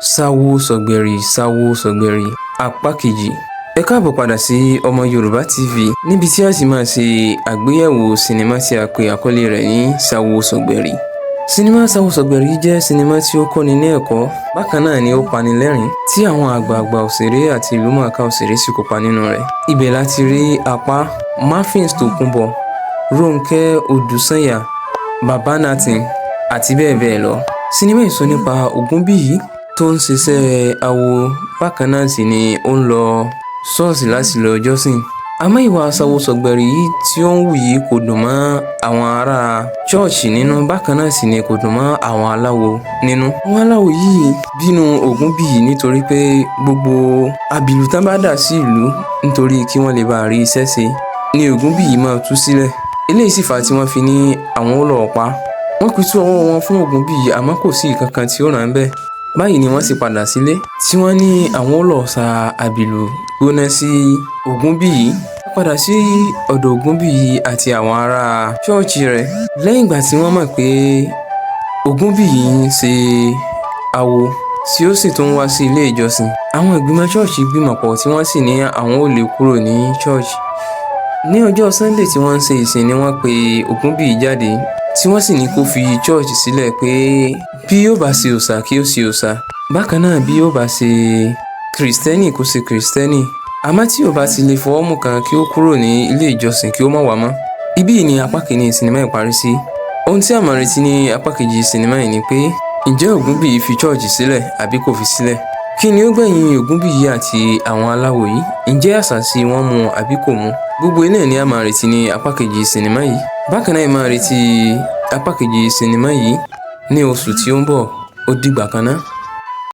Sáwó Sọ̀gbẹ̀rì apá kejì. Ẹ káàbọ̀ padà sí Ọmọ Yorùbá TV níbi tí a sì máa ṣe àgbéyẹ̀wò sinimá tí a pè àkọlé rẹ̀ ní Sáwó Sọ̀gbẹ̀rì. Sinimá Sáwó Sọ̀gbẹ̀rì jẹ́ sinimá tí ó kọ́ni ní ẹ̀kọ́, bákan náà ni ó pani lẹ́rìn tí àwọn àgbààgbà òṣèré àti ìlúmọ̀ọ́ká òṣèré sì kópa nínú rẹ̀. Ibẹ̀ láti rí Apá, Martins Tòkunbọ̀, Rónkẹ́ Odùsànyà, Bàbá Nathan àti bẹ́ẹ̀ bẹ́ẹ̀ lọ. Sinimá yìí sọ nípa Ògúnbíyì tó ń ṣiṣẹ́ awo, bákan náà sì ni ó ń lọ ṣọ́ọ̀ṣì láti lọ jọ́sìn. Àmọ́ ìwà Sáwó Sọ̀gbẹ̀rì yìí tí ó ń wù yìí kò dùn mọ́ àwọn ará ṣọ́ọ̀ṣì nínú, bákan náà sì ni kò dùn mọ́ àwọn aláwo nínú. Àwọn aláwo yìí bínú Ògúnbíyì nítorí pé gbogbo àbìlú tán bá dà sí ìlú nítorí kí wọ́n lè bá rí iṣẹ́ ṣe ni Ògúnbíyì máa tú sílẹ̀. Eléyìí sì fà á tí wọ́n fi ní àwọn ó lọ pa. Wọ́n pitú ọwọ́ wọn fún Ògúnbíyì àmọ́ kò sí ìkankan tí ó ràn án bẹ́ẹ̀. Báyìí ni wọ́n sì padà sílé tí wọ́n ní àwọn ó lọ sa àbìlú gbóná sí Ògúnbíyì. Wọ́n padà sí ọ̀dọ̀ Ògúnbíyì àti àwọn ará ṣọ́ọ̀ṣì rẹ̀ lẹ́yìn ìgbà tí wọ́n mọ̀ pé Ògúnbíyì ń ṣe awo tí ó sì tún wá sí ilé ìjọsìn. Àwọn ìgbìmọ̀ ṣọ́ọ̀ṣì gbìmọ̀ pọ̀ tí wọ́n sì ní àwọn ò lè kúrò ní ṣọ́ọ̀ṣì. Ní ọjọ́ Sunday tí wọ́n ń ṣe ìsìn ni wọ́n pe Ògúnbíyì jáde tí wọ́n sì ní kó fi ṣọ́ọ̀ṣì sílẹ̀ pé bí yóò bá ṣe òòṣà kí ó ṣe òòṣà, bákan náà bí yóò bá ṣe kìrìsìtẹ́nì kó ṣe kìrìsìtẹ́nì, àmọ́ tí yóò bá ti lè fọwọ́ mú kan kí ó kúrò ní ilé ìjọsìn kí ó má wá mọ́. Ibí ni apá kìíní sinimá yìí parí sí. Ohun tí a máa retí ní apá kejì sinimá yìí ni pé ǹjẹ́ Ògúnbíyì fi ṣọ́ọ̀ṣì sílẹ̀ àbí kò fi sílẹ̀? Kí ni ó gbẹ̀yìn Ògúnbíyì àti àwọn aláwo yìí? Ǹjẹ́ àṣàsí wọn mú àbí kò mú? Gbogbo eléyìí ni a máa retí ní apá kejì sinimá yìí. Bákan náà ẹ máa retí apá kejì sinimá yìí ní oṣù tí ó ń bọ̀. Ó dìgbà kan náà.